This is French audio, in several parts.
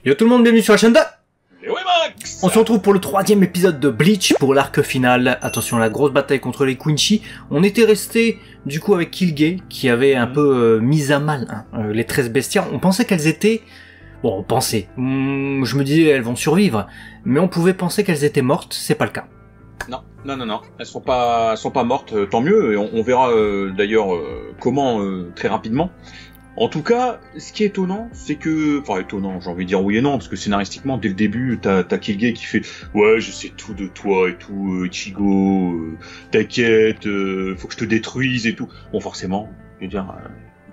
Yo tout le monde, bienvenue sur la chaîne de... Et oui Max. On se retrouve pour le 3e épisode de Bleach pour l'arc final. Attention, la grosse bataille contre les Quincy. On était resté du coup avec Killgate qui avait un peu mis à mal les 13 bestiaires. On pensait qu'elles étaient... Bon, on pensait. Je me disais elles vont survivre. Mais on pouvait penser qu'elles étaient mortes, c'est pas le cas. Non. Elles sont pas mortes, tant mieux. Et on verra d'ailleurs comment très rapidement. En tout cas, ce qui est étonnant, c'est que... Enfin, étonnant, j'ai envie de dire oui et non, parce que scénaristiquement, dès le début, t'as Killgate qui fait « Ouais, je sais tout de toi et tout, Ichigo, t'inquiète, faut que je te détruise et tout. » Bon, forcément, je veux dire...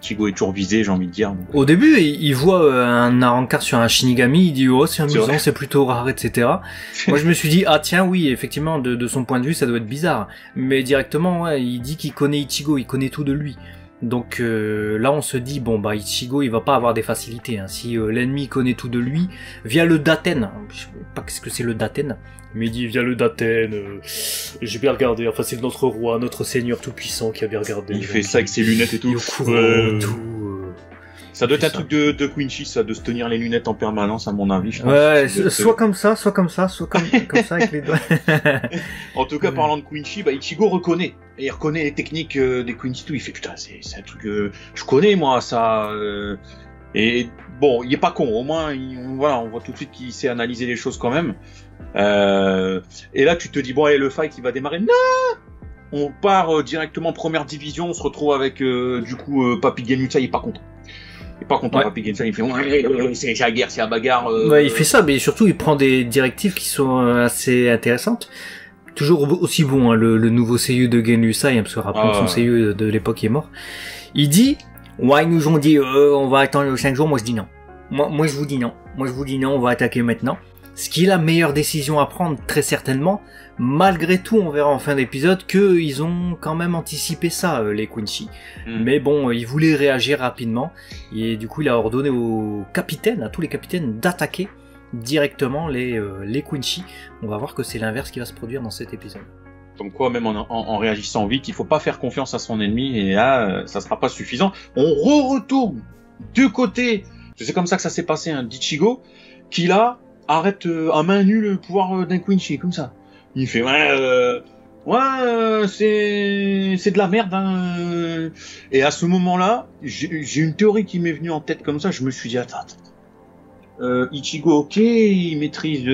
Ichigo est toujours visé, j'ai envie de dire. Donc... Au début, il voit un Arrancar sur un Shinigami, il dit « Oh, c'est amusant, c'est plutôt rare, etc. » Moi, je me suis dit « Ah tiens, oui, effectivement, de son point de vue, ça doit être bizarre. » Mais directement, ouais, il dit qu'il connaît Ichigo, il connaît tout de lui. Donc là on se dit bon bah Ichigo il va pas avoir des facilités hein. Si l'ennemi connaît tout de lui via le Daten, je sais pas qu'est-ce que c'est le Daten, mais il dit via le Daten, j'ai bien regardé, enfin c'est notre roi, notre seigneur tout puissant qui a bien regardé. Il fait ça avec ses lunettes et tout. Il couvre tout. Ça doit être un truc de Quincy, ça, de se tenir les lunettes en permanence, à mon avis. Je pense ouais, soit comme ça, soit comme ça avec les doigts. En tout cas, parlant de Quincy, bah, Ichigo reconnaît. Et il reconnaît les techniques des Quincy, tout. Il fait, putain, c'est un truc je connais, moi, ça. Et bon, il est pas con. Au moins, voilà, on voit tout de suite qu'il sait analyser les choses quand même. Et là, tu te dis, bon, allez, le fight, il va démarrer. Non! On part directement première division, on se retrouve avec, du coup, Papi Genutsa, il est pas content. Il est pas content, Papi Genutsa, il fait c'est la guerre, c'est la bagarre. Ouais, il fait ça, mais surtout il prend des directives qui sont assez intéressantes. Toujours aussi bon, hein, le nouveau seiyuu de Genusai, hein, parce que rappelons son seiyuu de l'époque est mort. Il dit, ouais, ils nous ont dit, on va attendre 5 jours, moi je dis non. Moi je vous dis non. Moi je vous dis non, on va attaquer maintenant. Ce qui est la meilleure décision à prendre, très certainement. Malgré tout, on verra en fin d'épisode qu'ils ont quand même anticipé ça, les Quincy. Mais bon, ils voulaient réagir rapidement. Et du coup, il a ordonné aux capitaines, à tous les capitaines, d'attaquer directement les Quincy. On va voir que c'est l'inverse qui va se produire dans cet épisode. Comme quoi, même en réagissant vite, il faut pas faire confiance à son ennemi. Et là, ça sera pas suffisant. On retourne du côté... C'est comme ça que ça s'est passé, hein, d'Ichigo, qui là... arrête à main nue le pouvoir d'un Quincy, comme ça. Il fait c'est de la merde hein. Et à ce moment-là, j'ai une théorie qui m'est venue en tête comme ça, je me suis dit attends. Ichigo, ok, il maîtrise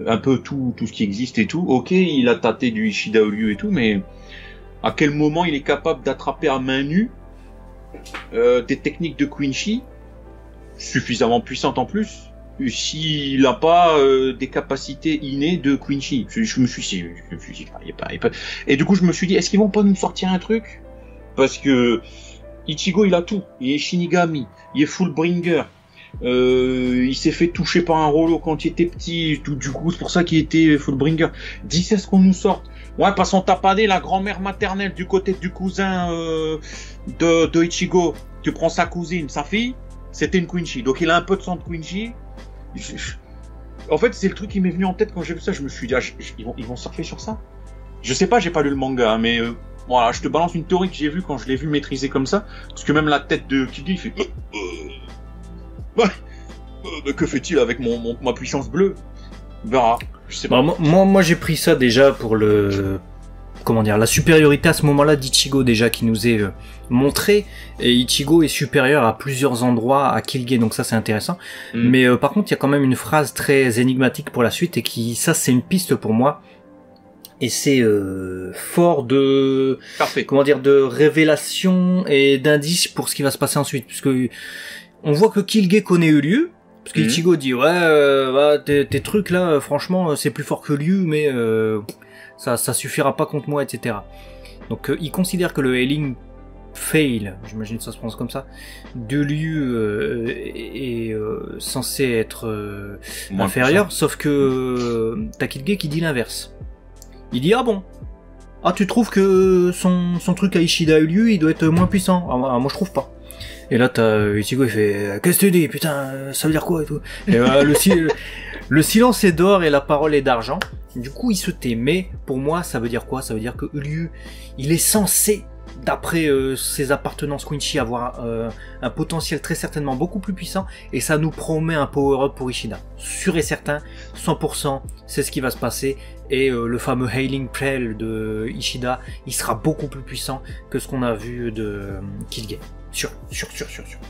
un peu tout ce qui existe et tout, ok, il a tâté du Ishida Uryu et tout, mais à quel moment il est capable d'attraper à main nue des techniques de Quincy suffisamment puissantes en plus, s'il n'a pas des capacités innées de Quincy. Je me suis dit, il est pas... Et du coup, je me suis dit, est-ce qu'ils vont pas nous sortir un truc? Parce que Ichigo, il a tout. Il est Shinigami, il est Fullbringer, il s'est fait toucher par un Rolo quand il était petit, du coup, c'est pour ça qu'il était Fullbringer. Dis, c'est ce qu'on nous sorte. Ouais, parce qu'on t'a pas dit, la grand-mère maternelle du côté du cousin de Ichigo, tu prends sa cousine, sa fille, c'était une Quincy. Donc il a un peu de sang de Quincy. En fait, c'est le truc qui m'est venu en tête quand j'ai vu ça. Je me suis dit, ils vont surfer sur ça. Je sais pas, j'ai pas lu le manga, hein, mais voilà, je te balance une théorie que j'ai vue quand je l'ai vu maîtriser comme ça. Parce que même la tête de Killgate, il fait que fait-il avec ma puissance bleue? On verra. Je sais pas. Moi, j'ai pris ça déjà pour le... Comment dire, la supériorité à ce moment-là d'Ichigo déjà qui nous est montrée, et Ichigo est supérieur à plusieurs endroits à Killgate, donc ça c'est intéressant. Mais par contre il y a quand même une phrase très énigmatique pour la suite, et ça c'est une piste pour moi, et c'est fort de... Parfait. Comment dire, de révélation et d'indices pour ce qui va se passer ensuite, puisque on voit que Killgate connaît Uryu, parce que Ichigo dit ouais tes trucs là franchement c'est plus fort que Ryu, mais ça suffira pas contre moi, etc. Donc il considère que le Hailing Fail, j'imagine que ça se prononce comme ça, de Ryu est censé être inférieur, sauf que t'as Killgate qui dit l'inverse. Il dit ah bon, ah tu trouves que son truc à Ishida Ryu il doit être moins puissant? Ah, moi je trouve pas. Et là t'as Ichigo il fait qu'est-ce que tu dis putain, ça veut dire quoi et tout. Et le silence est d'or et la parole est d'argent. Du coup il se tait, mais pour moi ça veut dire quoi? Ça veut dire que Ryu il est censé d'après ses appartenances Quincy, avoir un potentiel très certainement beaucoup plus puissant, et ça nous promet un power-up pour Ishida. Sûr et certain, 100%, c'est ce qui va se passer, et le fameux Hailing Pell de Ishida, il sera beaucoup plus puissant que ce qu'on a vu de Killgate. Sûr.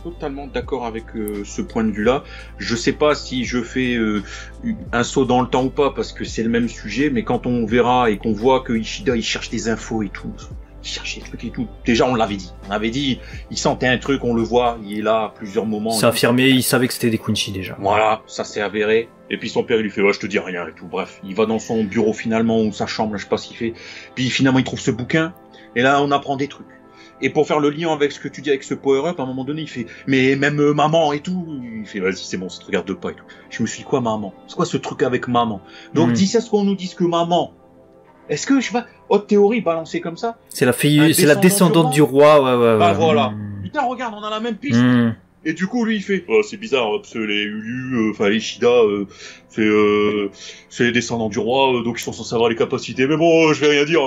Totalement d'accord avec ce point de vue-là. Je sais pas si je fais un saut dans le temps ou pas, parce que c'est le même sujet, mais quand on verra et qu'on voit que Ishida, il cherche des infos et tout, il cherche des trucs et tout. Déjà, on l'avait dit. On avait dit, il sentait un truc, on le voit, il est là à plusieurs moments. C'est affirmé, il savait que c'était des Quincy déjà. Voilà, ça s'est avéré. Et puis son père, il lui fait, ouais, je te dis rien et tout. Bref, il va dans son bureau finalement, ou sa chambre, là, je sais pas ce qu'il fait. Puis finalement, il trouve ce bouquin. Et là, on apprend des trucs. Et pour faire le lien avec ce que tu dis avec ce power-up, à un moment donné, il fait, mais même maman et tout, il fait, vas-y, c'est bon, ça te regarde pas et tout. Je me suis dit, quoi, maman? C'est quoi ce truc avec maman? Donc, d'ici à ce qu'on nous dise que maman, est-ce que, je sais pas, haute théorie balancée comme ça? C'est la fille, c'est la descendante du roi, ouais. Bah voilà. Putain, regarde, on a la même piste. Et du coup, lui, il fait, oh, c'est bizarre, parce que les Ulu, enfin, les Ishida, c'est les descendants du roi, donc ils sont censés avoir les capacités, mais bon, je vais rien dire.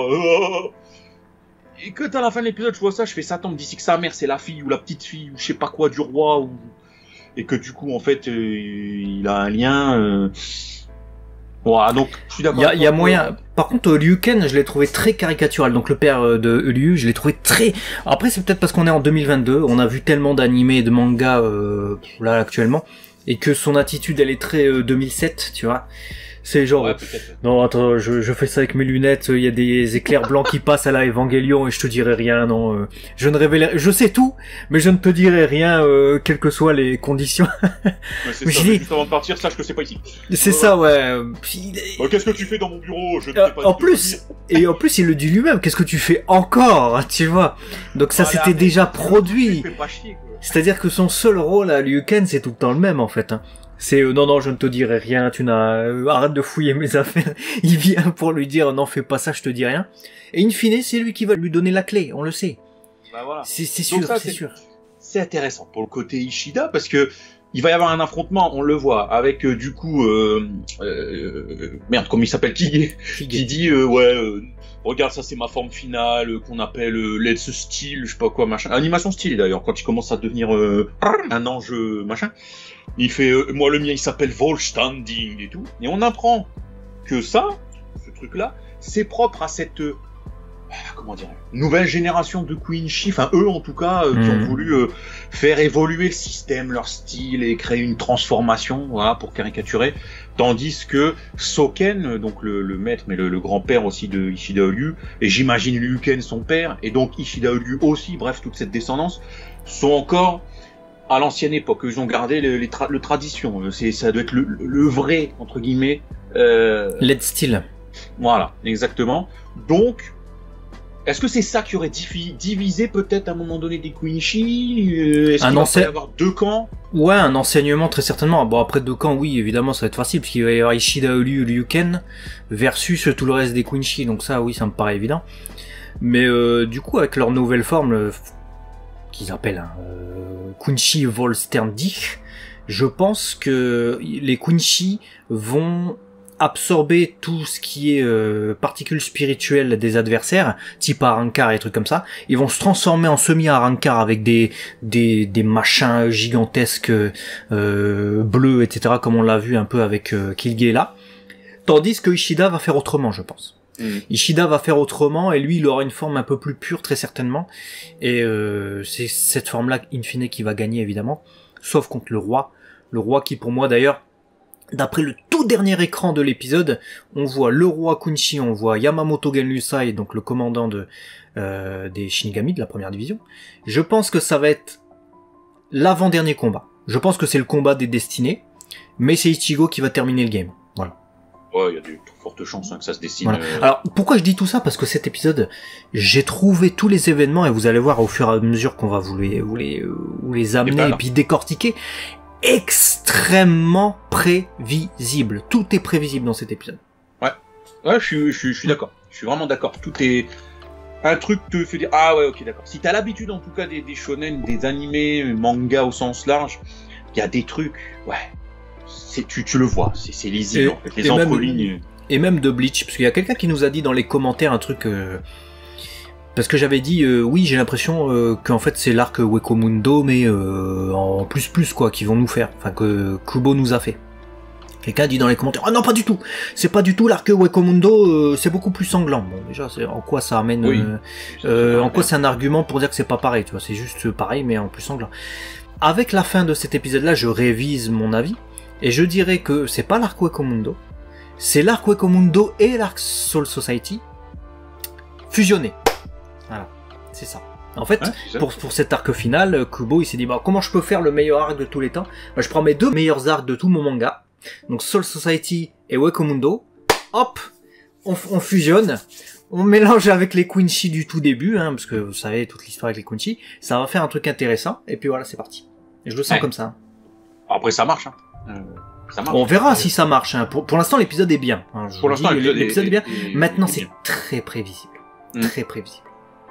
Et que à la fin de l'épisode, je vois ça, je fais ça tombe d'ici que sa mère c'est la fille ou la petite fille ou je sais pas quoi du roi ou et que du coup en fait il a un lien. Voilà, donc je suis d'accord. Il y a moyen. Par contre, Liu Kang, je l'ai trouvé très caricatural. Donc le père de Liu, je l'ai trouvé très. Après, c'est peut-être parce qu'on est en 2022, on a vu tellement d'animés et de mangas là actuellement, et que son attitude elle est très 2007, tu vois. C'est genre, ouais, non attends, je fais ça avec mes lunettes, il y a des éclairs blancs qui passent à la Evangelion et je te dirai rien, non, je sais tout, mais je ne te dirai rien, quelles que soient les conditions. Ouais, c'est ça, juste avant de partir, sache que c'est pas ici. C'est ça, ouais. Qu'est-ce que tu fais dans mon bureau? Je ne sais pas. En plus, il le dit lui-même, qu'est-ce que tu fais encore, tu vois. Donc ça c'était déjà produit. C'est-à-dire que son seul rôle à Liu Kang, c'est tout le temps le même, en fait, hein. C'est non, je ne te dirai rien, tu n'as arrête de fouiller mes affaires. Il vient pour lui dire non, fais pas ça, je te dis rien. Et in fine, c'est lui qui va lui donner la clé, on le sait. Bah voilà. C'est sûr, c'est sûr. C'est intéressant pour le côté Ishida parce que il va y avoir un affrontement, on le voit, avec du coup merde, comment il s'appelle, qui dit regarde, ça c'est ma forme finale qu'on appelle Let's Style, je sais pas quoi machin, animation style d'ailleurs quand il commence à devenir un ange machin. Il fait moi le mien il s'appelle Volstanding et tout, et on apprend que ça, ce truc là, c'est propre à cette comment dire, nouvelle génération de Quincy, enfin eux en tout cas, qui ont voulu faire évoluer le système, leur style et créer une transformation, voilà, pour caricaturer, tandis que Soken, donc le maître, mais le grand-père aussi de Ishida Liu, et j'imagine Liu Kang son père, et donc Ishida Liu aussi, bref toute cette descendance, sont encore à l'ancienne époque, ils ont gardé le tradition, ça doit être le vrai, entre guillemets, Let's Style. Voilà, exactement. Donc, est-ce que c'est ça qui aurait divisé peut-être à un moment donné des Quincy? Est-ce qu'il va y avoir deux camps? Ouais, un enseignement très certainement. Bon, après deux camps, oui, évidemment, ça va être facile, parce qu'il va y avoir Ishida Liu, Liu Kang, versus tout le reste des Quincy, donc ça, oui, ça me paraît évident. Mais du coup, avec leur nouvelle forme, qu'ils appellent Quincy Volsterndich, je pense que les Quincy vont absorber tout ce qui est particules spirituelles des adversaires, type Arrancar et trucs comme ça. Ils vont se transformer en semi-Arrancar avec des machins gigantesques bleus, etc., comme on l'a vu un peu avec Killgate là. Tandis que Ishida va faire autrement, je pense. Ishida va faire autrement, et lui il aura une forme un peu plus pure très certainement, et c'est cette forme là in fine qui va gagner évidemment, sauf contre le roi qui pour moi d'ailleurs, d'après le tout dernier écran de l'épisode, on voit le roi Quincy, on voit Yamamoto Genryusai, donc le commandant des Shinigami de la première division. Je pense que ça va être l'avant-dernier combat, je pense que c'est le combat des destinées, mais c'est Ichigo qui va terminer le game, voilà. Ouais, il y a de fortes chances que ça se dessine. Voilà. Alors, pourquoi je dis tout ça? Parce que cet épisode, j'ai trouvé tous les événements, et vous allez voir au fur et à mesure qu'on va vous les amener et puis décortiquer, extrêmement prévisible. Tout est prévisible dans cet épisode. Ouais, je suis d'accord. Je suis vraiment d'accord. Tout est un truc te fait dire ah ouais, ok, d'accord. Si t'as l'habitude en tout cas des shonen, des animés, mangas au sens large, il y a des trucs, ouais. Tu le vois, c'est lisible, en fait, les entrelignes. Et même de Bleach, parce qu'il y a quelqu'un qui nous a dit dans les commentaires un truc Parce que j'avais dit, oui, j'ai l'impression qu'en fait c'est l'arc Wekomundo, mais en plus quoi, qu'ils vont nous faire, enfin que Kubo nous a fait. Quelqu'un dit dans les commentaires, ah non pas du tout, c'est pas du tout l'arc Wekomundo, c'est beaucoup plus sanglant. Bon déjà, c'est en quoi ça amène, Oui. en quoi c'est un argument pour dire que c'est pas pareil, tu vois, c'est juste pareil mais en plus sanglant. Avec la fin de cet épisode-là, je révise mon avis et je dirais que c'est pas l'arc Wekomundo, c'est l'arc Wekomundo et l'arc Soul Society fusionnés. Voilà, c'est ça. En fait, pour cet arc final, Kubo il s'est dit bah, comment je peux faire le meilleur arc de tous les temps, bah, je prends mes 2 meilleurs arcs de tout mon manga, donc Soul Society et Wekomundo, hop, on fusionne, on mélange avec les Quincy du tout début, hein, parce que vous savez toute l'histoire avec les Quincy, ça va faire un truc intéressant, et puis voilà, c'est parti. Et je le sens comme ça. Après ça marche, hein. Ça marche. On verra si ça marche. Hein. Pour l'instant, l'épisode est bien. Hein. Pour l'instant, l'épisode est bien. Maintenant, c'est très prévisible. Très prévisible.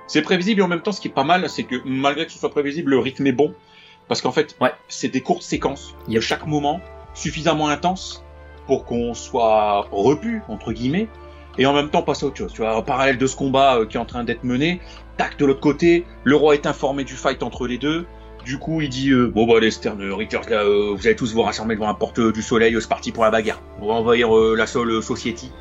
C'est prévisible et en même temps, ce qui est pas mal, c'est que malgré que ce soit prévisible, le rythme est bon. Parce qu'en fait, c'est des courtes séquences de chaque moment, suffisamment intenses pour qu'on soit repu, entre guillemets, et en même temps passer à autre chose. Tu vois, en parallèle de ce combat qui est en train d'être mené, tac, de l'autre côté, le roi est informé du fight entre les deux. Du coup, il dit bon bah les Stern Ritters là, vous allez tous vous rassembler devant la porte du soleil, c'est parti pour la bagarre. On va envahir la Soul Society.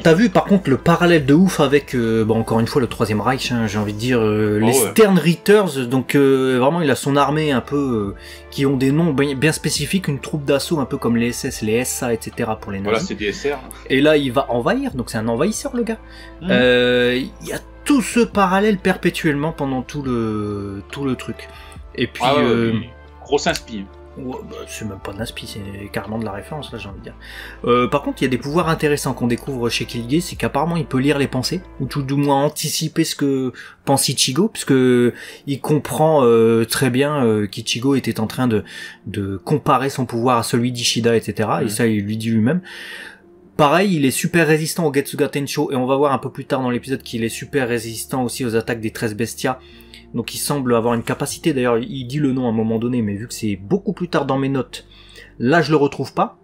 T'as vu par contre le parallèle de ouf avec encore une fois le Troisième Reich, hein, j'ai envie de dire les Stern Ritters, donc vraiment il a son armée un peu qui ont des noms bien spécifiques, une troupe d'assaut un peu comme les SS, les SA, etc. pour les nazis. Voilà, c'est des SR. Et là il va envahir, donc c'est un envahisseur le gars. Il y a tout ce parallèle perpétuellement pendant tout le truc. Et puis grosse inspi. Ouais, bah, c'est même pas d'inspi, c'est carrément de la référence là j'ai envie de dire. Par contre il y a des pouvoirs intéressants qu'on découvre chez Kilge, c'est qu'apparemment il peut lire les pensées, ou tout du moins anticiper ce que pense Ichigo, puisque il comprend très bien qu'Ichigo était en train de comparer son pouvoir à celui d'Ishida, etc. Et ça il lui dit lui-même. Pareil, il est super résistant au Getsuga Tensho, et on va voir un peu plus tard dans l'épisode qu'il est super résistant aussi aux attaques des 13 Bestia. Donc il semble avoir une capacité, d'ailleurs il dit le nom à un moment donné, mais vu que c'est beaucoup plus tard dans mes notes, là je le retrouve pas.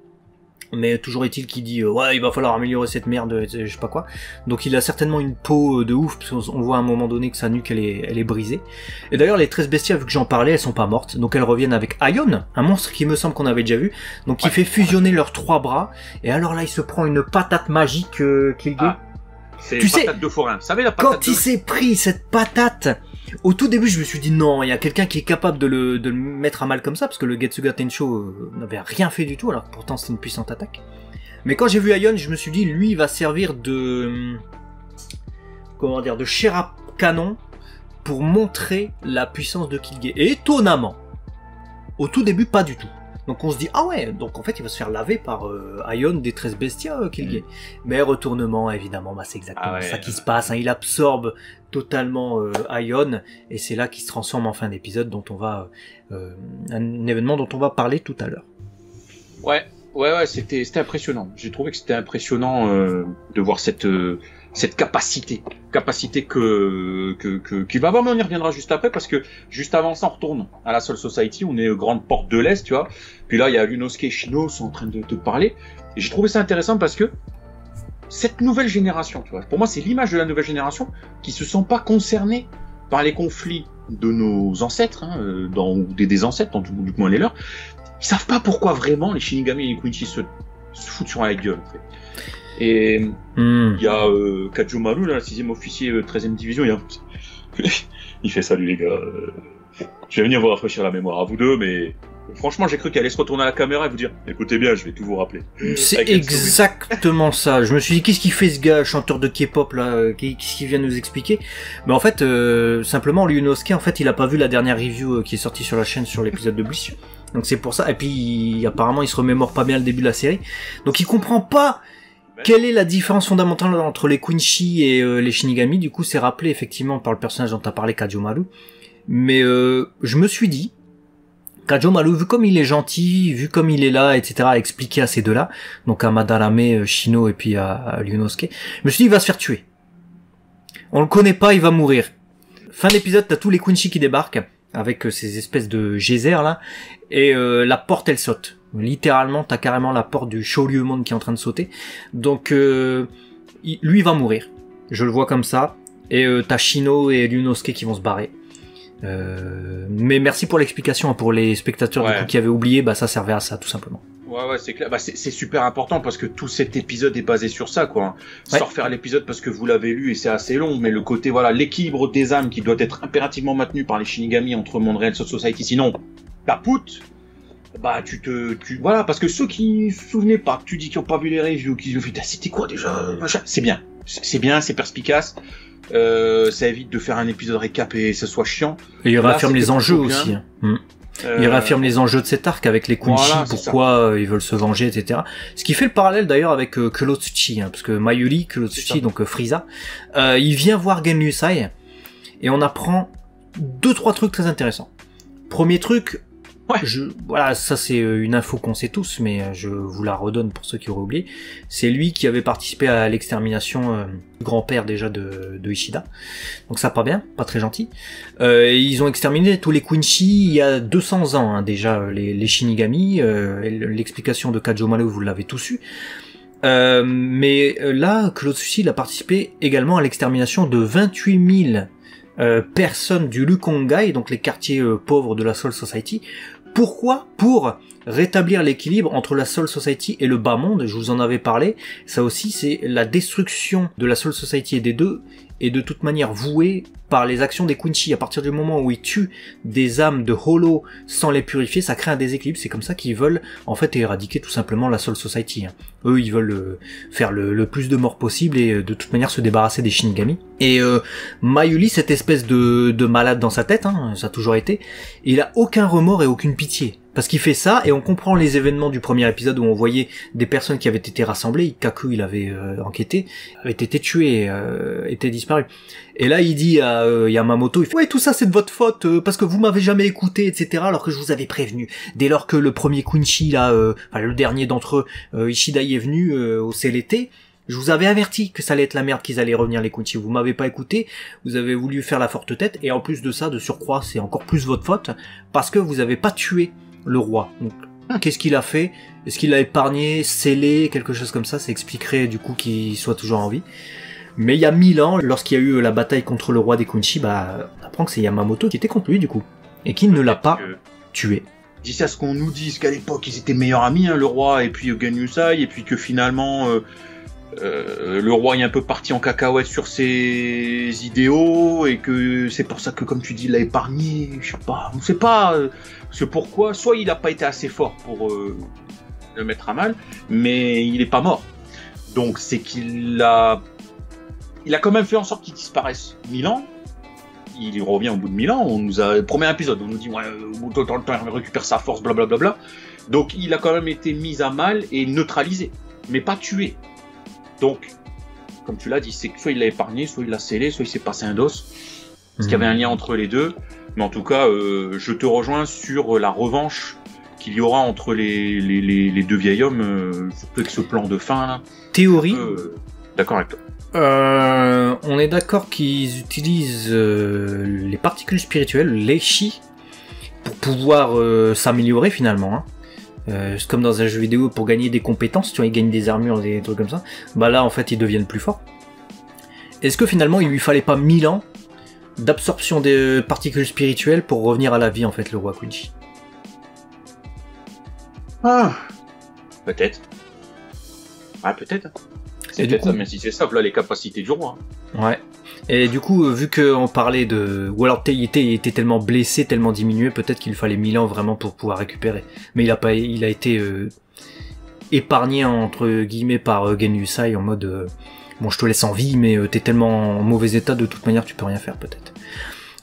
Mais toujours est-il qu'il dit ouais il va falloir améliorer cette merde, je sais pas quoi. Donc il a certainement une peau de ouf, parce qu'on voit à un moment donné que sa nuque elle est brisée. Et d'ailleurs les 13 Bestia, vu que j'en parlais, elles sont pas mortes, donc elles reviennent avec Aion, un monstre qui me semble qu'on avait déjà vu, donc il fait fusionner leurs 3 bras, et alors là il se prend une patate magique Kilge. C'est tu patate de forain. Vous savez la patate quand il s'est pris cette patate, au tout début je me suis dit non, il y a quelqu'un qui est capable de le mettre à mal comme ça, parce que le Getsuga Tensho n'avait rien fait du tout, alors que pourtant c'était une puissante attaque. Mais quand j'ai vu Aion, je me suis dit lui il va servir de de chair à canon pour montrer la puissance de Kilge. Et étonnamment, au tout début pas du tout. Donc on se dit ah ouais, donc en fait il va se faire laver par Aion des 13 Bestia Kilge. Mais retournement évidemment, bah c'est exactement ça qui se passe, hein. Il absorbe totalement Aion, et c'est là qu'il se transforme en fin d'épisode, dont on va un événement dont on va parler tout à l'heure. Ouais, c'était impressionnant. J'ai trouvé que c'était impressionnant de voir cette capacité qu'il va avoir, mais on y reviendra juste après, parce que juste avant ça on retourne à la Soul Society, on est grande porte de l'Est, tu vois. Puis là il y a Lunosuke et Shino sont en train de parler, et j'ai trouvé ça intéressant parce que cette nouvelle génération, tu vois, pour moi c'est l'image de la nouvelle génération qui se sent pas concernée par les conflits de nos ancêtres, hein, ou des ancêtres, du moins les leurs. Ils savent pas pourquoi vraiment les Shinigami et les Quincy se foutent sur la gueule, en fait. Et il y a Kajumaru, là, le 6e officier 13e division, il fait salut les gars, je vais venir vous rafraîchir la mémoire à vous deux, mais franchement j'ai cru qu'elle allait se retourner à la caméra et vous dire écoutez bien, je vais tout vous rappeler. C'est exactement ça. Je me suis dit qu'est-ce qu'il fait ce gars chanteur de K-pop là, qu'est-ce qu'il vient nous expliquer. Mais en fait simplement Lunosuke en fait il a pas vu la dernière review qui est sortie sur la chaîne sur l'épisode de Bliss. Donc c'est pour ça, et puis apparemment il se remémore pas bien le début de la série, donc il comprend pas quelle est la différence fondamentale entre les Quincy et les Shinigami. Du coup c'est rappelé effectivement par le personnage dont tu as parlé, Kajumaru. Mais je me suis dit, Kajumaru, vu comme il est gentil, vu comme il est là, etc., à expliquer à ces deux-là, donc à Madarame, Shino et puis à Lunosuke, je me suis dit il va se faire tuer. On le connaît pas, il va mourir. Fin d'épisode, t'as tous les Quincy qui débarquent, avec ces espèces de geysers là, et la porte elle saute. Littéralement, t'as carrément la porte du Shoryu Monde qui est en train de sauter. Donc lui il va mourir. Je le vois comme ça. Et t'as Shino et Ryunosuke qui vont se barrer. Mais merci pour l'explication, hein, pour les spectateurs du coup, qui avaient oublié, ça servait à ça tout simplement. Ouais, c'est clair. C'est super important parce que tout cet épisode est basé sur ça, quoi. Sans refaire l'épisode parce que vous l'avez lu et c'est assez long, mais le côté, l'équilibre des âmes qui doit être impérativement maintenu par les Shinigami entre monde réel et Soul Society, sinon, capoute. Parce que ceux qui se souvenaient pas, que tu dis qu'ils ont pas vu les reviews, qui ont fait, c'était quoi déjà, c'est bien. C'est perspicace. Ça évite de faire un épisode récap et ça soit chiant. Et il réaffirme les enjeux aussi. Il réaffirme les enjeux de cet arc avec les Quincy, pourquoi ils veulent se venger, etc. Ce qui fait le parallèle d'ailleurs avec Kurotsuchi, parce que Mayuri, Kurotsuchi, donc Frieza, il vient voir Gen Yusai et on apprend 2-3 trucs très intéressants. Premier truc, ça c'est une info qu'on sait tous, mais je vous la redonne pour ceux qui auraient oublié. C'est lui qui avait participé à l'extermination du grand-père déjà de Ishida. Donc ça pas bien, pas très gentil. Ils ont exterminé tous les Quincy il y a 200 ans déjà, les Shinigami. L'explication de Kajomaru, vous l'avez tous eu. Mais là, Kurotsuchi il a participé également à l'extermination de 28 000 personnes du Lukongai, donc les quartiers pauvres de la Soul Society. Pourquoi ? Pour rétablir l'équilibre entre la Soul Society et le bas monde, je vous en avais parlé. Ça aussi, c'est la destruction de la Soul Society et des deux, et de toute manière vouée par les actions des Quincy. À partir du moment où ils tuent des âmes de Hollow sans les purifier, ça crée un déséquilibre. C'est comme ça qu'ils veulent en fait éradiquer tout simplement la Soul Society. Eux, ils veulent faire le plus de morts possible et de toute manière se débarrasser des Shinigami. Et Mayuri, cette espèce de malade dans sa tête, ça a toujours été, il a aucun remords et aucune pitié. Parce qu'il fait ça, et on comprend les événements du premier épisode où on voyait des personnes qui avaient été rassemblées, Kaku il avait enquêté, avait été tué, était disparu. Et là il dit à Yamamoto, il fait « Ouais, tout ça c'est de votre faute, parce que vous m'avez jamais écouté, etc. alors que je vous avais prévenu. Dès lors que le premier Quincy, le dernier d'entre eux, Ishidai est venu au CLT, je vous avais averti que ça allait être la merde, qu'ils allaient revenir les Quincy. Vous m'avez pas écouté, vous avez voulu faire la forte tête, et en plus de ça, de surcroît, c'est encore plus votre faute, parce que vous avez pas tué le roi. Donc, qu'est-ce qu'il a fait? Est-ce qu'il l'a épargné, scellé, quelque chose comme ça? Ça expliquerait du coup qu'il soit toujours en vie. Mais il y a 1000 ans, lorsqu'il y a eu la bataille contre le roi des Quincy, on apprend que c'est Yamamoto qui était contre lui du coup, et qui ne l'a pas tué. D'ici à ce qu'on nous dise qu'à l'époque ils étaient meilleurs amis, le roi et puis Gen Yusai, et puis que finalement le roi est un peu parti en cacahuète sur ses idéaux, et que c'est pour ça que, comme tu dis, il l'a épargné, je sais pas, on sait pas ce pourquoi. Soit il a pas été assez fort pour le mettre à mal, mais il est pas mort. Donc c'est qu'il a quand même fait en sorte qu'il disparaisse 1000 ans. Il revient au bout de 1000 ans. On nous a, premier épisode, on nous dit ouais, au bout de tant de temps, il récupère sa force, blablabla. Donc il a quand même été mis à mal et neutralisé, mais pas tué. Donc, comme tu l'as dit, c'est que soit il l'a épargné, soit il l'a scellé, soit il s'est passé un dos. Parce qu'il y avait un lien entre les deux. Mais en tout cas, je te rejoins sur la revanche qu'il y aura entre les deux vieils hommes, surtout avec ce plan de fin là. Théorie. D'accord avec toi. On est d'accord qu'ils utilisent les particules spirituelles, les chi, pour pouvoir s'améliorer finalement. C'est comme dans un jeu vidéo, pour gagner des compétences, tu vois, ils gagnent des armures, des trucs comme ça. Là, en fait, ils deviennent plus forts. Est-ce que finalement, il lui fallait pas 1000 ans d'absorption des particules spirituelles pour revenir à la vie, en fait, le roi Quincy? Peut-être. Peut-être. C'est peut-être ça, mais si c'est ça, voilà les capacités du roi. Ouais. Et du coup, vu qu'on parlait de... Ou alors il était tellement blessé, tellement diminué, peut-être qu'il fallait 1000 ans vraiment pour pouvoir récupérer. Mais il a été épargné, entre guillemets, par Gen Yusai en mode... bon, je te laisse en vie, mais t'es tellement en mauvais état, de toute manière, tu peux rien faire, peut-être.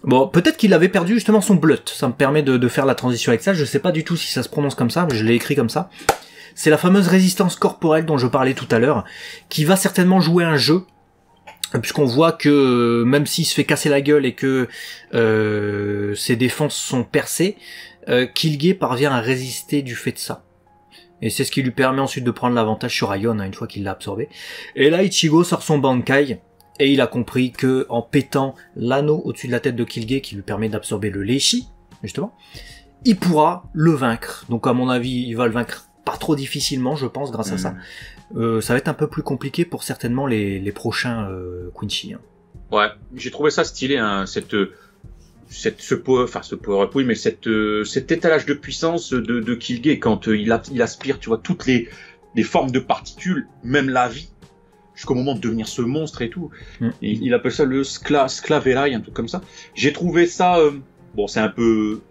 Bon, peut-être qu'il avait perdu justement son blut. Ça me permet de faire la transition avec ça. Je sais pas du tout si ça se prononce comme ça, mais je l'ai écrit comme ça. C'est la fameuse résistance corporelle dont je parlais tout à l'heure, qui va certainement jouer un jeu, puisqu'on voit que même s'il se fait casser la gueule et que ses défenses sont percées, Kilge parvient à résister du fait de ça. Et c'est ce qui lui permet ensuite de prendre l'avantage sur Aion, une fois qu'il l'a absorbé. Et là, Ichigo sort son Bankai, et il a compris que en pétant l'anneau au-dessus de la tête de Kilge, qui lui permet d'absorber le Leishi, justement, il pourra le vaincre. Donc à mon avis, il va le vaincre pas trop difficilement, je pense, grâce à ça. Ça va être un peu plus compliqué pour certainement les prochains Quincy. Ouais, j'ai trouvé ça stylé, hein, ce power-up, oui, mais cet étalage de puissance de Killgate quand il aspire, tu vois, toutes les formes de particules, même la vie, jusqu'au moment de devenir ce monstre et tout. Et il appelle ça le Sclavelai, un truc comme ça. J'ai trouvé ça, bon, c'est un peu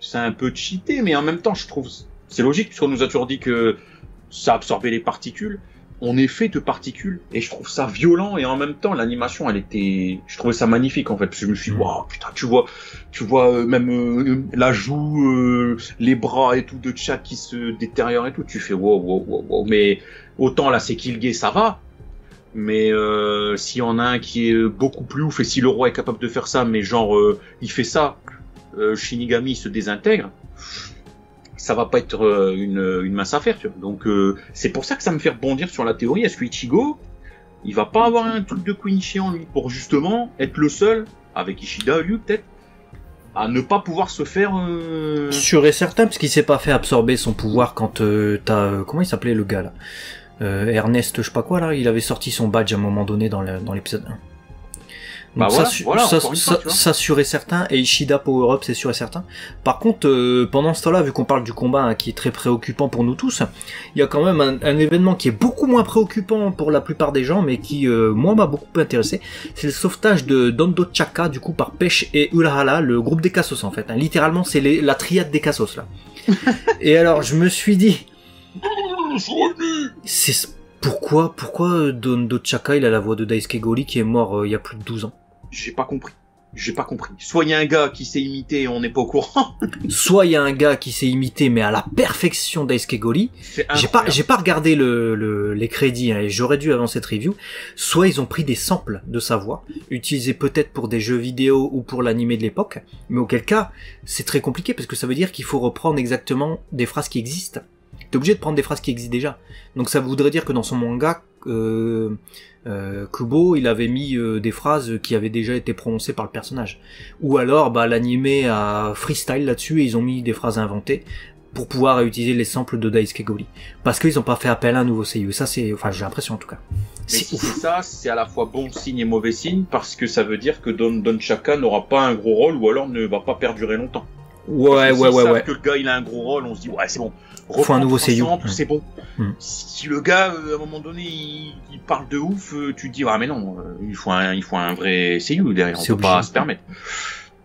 cheaté, mais en même temps, je trouve, c'est logique, puisqu'on nous a toujours dit que ça absorbait les particules. On est fait de particules, et je trouve ça violent, et en même temps, l'animation, je trouvais ça magnifique, en fait, parce que je me suis dit, waouh, putain, tu vois, même, la joue, les bras et tout de Chad qui se détériorent et tout, tu fais, wow, mais, autant là, c'est Killgate, ça va, mais, s'il y en a un qui est beaucoup plus ouf, et si le roi est capable de faire ça, mais genre, il fait ça, Shinigami se désintègre, ça va pas être une mince affaire, tu vois. Donc c'est pour ça que ça me fait rebondir sur la théorie. Est-ce que Ichigo, il va pas avoir un truc de Quincy en lui pour justement être le seul, avec Ishida lui peut-être, à ne pas pouvoir se faire... Sûr et certain, parce qu'il s'est pas fait absorber son pouvoir quand t'as... comment il s'appelait le gars là, Ernest je sais pas quoi là, il avait sorti son badge à un moment donné dans l'épisode 1. Donc ça sûr et certain, et Ishida Power Up c'est sûr et certain. Par contre, pendant ce temps-là, vu qu'on parle du combat hein, qui est très préoccupant pour nous tous, il y a quand même un événement qui est beaucoup moins préoccupant pour la plupart des gens, mais qui moi m'a beaucoup intéressé. C'est le sauvetage de Dondo Chaka du coup par Pêche et Urahara, le groupe des Cassos en fait. Hein. Littéralement c'est la triade des Cassos là. Et alors je me suis dit, c'est pourquoi Dondo Chaka il a la voix de Daisuke Gori qui est mort il y a plus de 12 ans. J'ai pas compris. Soit il y a un gars qui s'est imité et on n'est pas au courant. Soit il y a un gars qui s'est imité mais à la perfection Daisuke Gori. J'ai pas regardé les crédits hein, et j'aurais dû avant cette review. Soit ils ont pris des samples de sa voix, utilisés peut-être pour des jeux vidéo ou pour l'animé de l'époque, mais auquel cas c'est très compliqué parce que ça veut dire qu'il faut reprendre exactement des phrases qui existent. T'es obligé de prendre des phrases qui existent déjà. Donc ça voudrait dire que dans son manga, Kubo, il avait mis des phrases qui avaient déjà été prononcées par le personnage. Ou alors, l'animé a freestyle là-dessus et ils ont mis des phrases inventées pour pouvoir utiliser les samples de Daisuke Gori. Parce qu'ils ont pas fait appel à un nouveau seiyuu. Ça c'est, enfin j'ai l'impression en tout cas. Mais si c'est ça, c'est à la fois bon signe et mauvais signe parce que ça veut dire que Don Chaka n'aura pas un gros rôle ou alors ne va pas perdurer longtemps. Ouais. Que le gars il a un gros rôle, on se dit ouais c'est bon. Faut un nouveau seiyuu. C'est bon. Si le gars à un moment donné il parle de ouf, tu te dis ah mais non, il faut un vrai seiyuu derrière, on peut pas se permettre.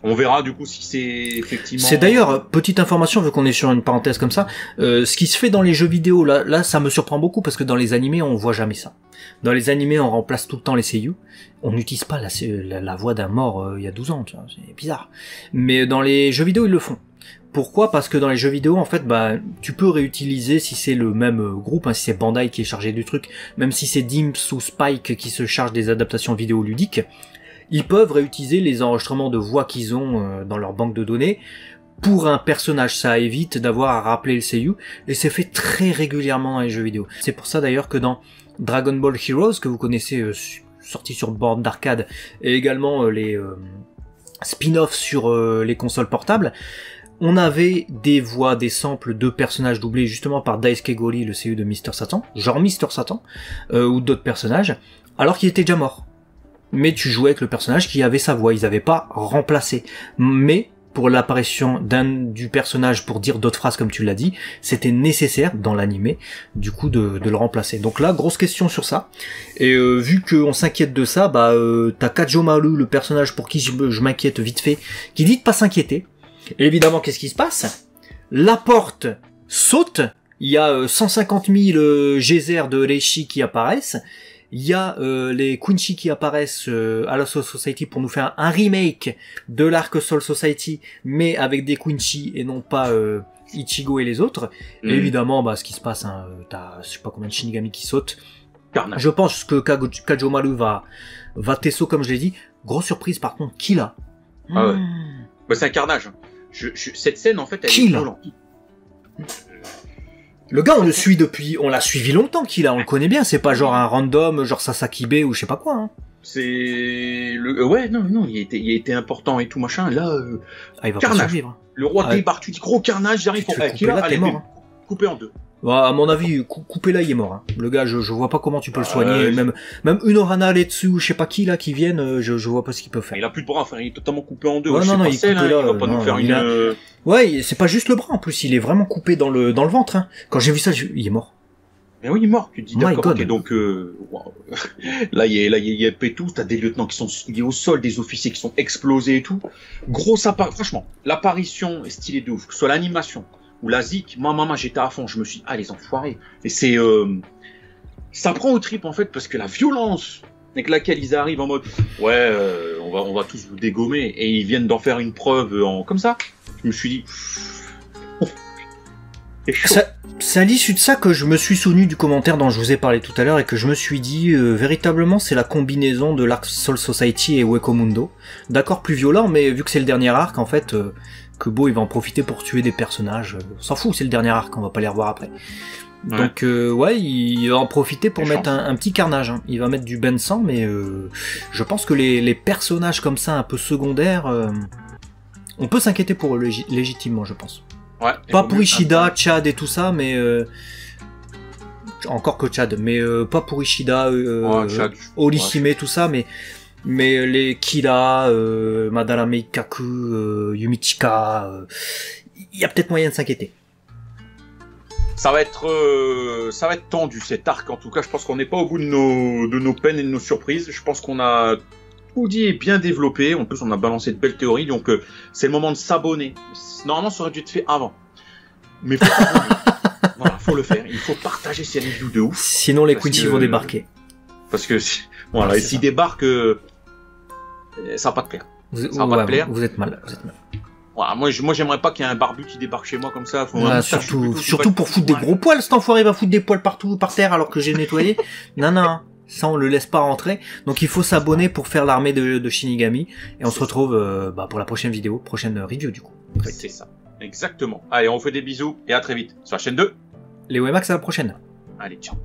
On verra du coup si c'est effectivement... C'est d'ailleurs, petite information, vu qu'on est sur une parenthèse comme ça, ce qui se fait dans les jeux vidéo, là ça me surprend beaucoup parce que dans les animés on voit jamais ça. Dans les animés on remplace tout le temps les seiyuu, on n'utilise pas la voix d'un mort il y a 12 ans, tu vois, c'est bizarre. Mais dans les jeux vidéo ils le font. Pourquoi ? Parce que dans les jeux vidéo, en fait, tu peux réutiliser si c'est le même groupe, hein, si c'est Bandai qui est chargé du truc, même si c'est Dimps ou Spike qui se chargent des adaptations vidéoludiques, ils peuvent réutiliser les enregistrements de voix qu'ils ont dans leur banque de données pour un personnage. Ça évite d'avoir à rappeler le seiyuu, et c'est fait très régulièrement dans les jeux vidéo. C'est pour ça d'ailleurs que dans Dragon Ball Heroes, que vous connaissez, sorti sur borne d'arcade, et également les spin-offs sur les consoles portables, on avait des voix, des samples de personnages doublés justement par Daisuke Gori, le seiyuu de Mr. Satan, genre Mr. Satan, ou d'autres personnages, alors qu'il était déjà mort. Mais tu jouais avec le personnage qui avait sa voix, ils n'avaient pas remplacé. Mais pour l'apparition du personnage pour dire d'autres phrases comme tu l'as dit, c'était nécessaire dans l'animé, du coup de le remplacer. Donc là, grosse question sur ça. Et vu qu'on s'inquiète de ça, t'as Kajomaru, le personnage pour qui je m'inquiète vite fait, qui dit de pas s'inquiéter. Et évidemment, qu'est-ce qui se passe ? La porte saute, il y a 150 000 geysers de Reishi qui apparaissent, il y a les Quincy qui apparaissent à la Soul Society pour nous faire un remake de l'arc Soul Society, mais avec des Quincy et non pas Ichigo et les autres. Et évidemment, ce qui se passe, hein, t'as je sais pas combien de Shinigami qui sautent. Carnage. Je pense que Kajomaru va Tesso comme je l'ai dit. Grosse surprise par contre, Killa. Ah ouais. C'est un carnage. Cette scène en fait elle est violente. Le gars on l'a suivi longtemps Killa, on le connaît bien, c'est pas genre un random, genre Sasakibe ou je sais pas quoi. Hein. C'est non, il a été important et tout machin. Là, il va carnage. Pas survivre. Le roi débarque, tu dis gros carnage, j'arrive pour Killa, elle est coupée en deux. À mon avis, coupé là, il est mort. Hein. Le gars, je vois pas comment tu peux le soigner. Même Unorana Letsu ou je sais pas qui là qui viennent, je vois pas ce qu'il peut faire. Il a plus de bras, enfin, il est totalement coupé en deux. Ouais, non, il est coupé là. Il va pas nous faire une. Ouais, c'est pas juste le bras en plus, il est vraiment coupé dans le ventre. Hein. Quand j'ai vu ça, il est mort. Mais oui, il est mort. Tu te dis d'accord. Okay, donc là, il y a tout. T'as des lieutenants qui sont liés au sol, des officiers qui sont explosés et tout. Franchement, l'apparition est stylée de ouf. Que ce soit l'animation ou la zik, maman, j'étais à fond. Je me suis dit, les enfoirés. Et c'est, ça prend au trip en fait parce que la violence avec laquelle ils arrivent en mode, on va tous vous dégommer et ils viennent d'en faire une preuve comme ça. Je me suis dit. C'est à l'issue de ça que je me suis souvenu du commentaire dont je vous ai parlé tout à l'heure et que je me suis dit, véritablement, c'est la combinaison de l'arc Soul Society et Hueco Mundo. D'accord, plus violent, mais vu que c'est le dernier arc, en fait, Kubo, il va en profiter pour tuer des personnages. On s'en fout, c'est le dernier arc, on va pas les revoir après. Ouais. Donc, il va en profiter pour mettre un petit carnage. Hein. Il va mettre du bain de sang, mais je pense que les personnages comme ça, un peu secondaires, on peut s'inquiéter pour eux légitimement, je pense. Ouais, pas pour Ishida, Chad et tout ça, mais encore que Chad, mais pas pour Ishida, Orihime, tout ça, mais les Kira, Madarame Ikkaku, Yumichika, il y a peut-être moyen de s'inquiéter. Ça va être tendu cet arc. En tout cas, je pense qu'on n'est pas au bout de nos peines et de nos surprises. Je pense qu'on a tout dit et bien développé. En plus, on a balancé de belles théories. Donc, c'est le moment de s'abonner. Normalement, ça aurait dû être fait avant. Mais faut s'abonner. Voilà, faut le faire. Il faut partager ces reviews de ouf. Sinon, les Quincy vont débarquer. Parce que, voilà, et s'ils débarquent, ça va pas te plaire. Ça va pas te plaire. Vous êtes mal. Voilà, moi, j'aimerais pas qu'il y ait un barbu qui débarque chez moi comme ça. Surtout pour foutre des gros poils. Cet enfoiré va foutre des poils partout par terre alors que j'ai nettoyé. Non. Ça, on le laisse pas rentrer. Donc, il faut s'abonner pour faire l'armée de Shinigami. Et on se retrouve pour la prochaine vidéo, prochaine review, du coup. C'est ça. Exactement. Allez, on vous fait des bisous et à très vite sur la chaîne 2. Les Wemax, à la prochaine. Allez, ciao.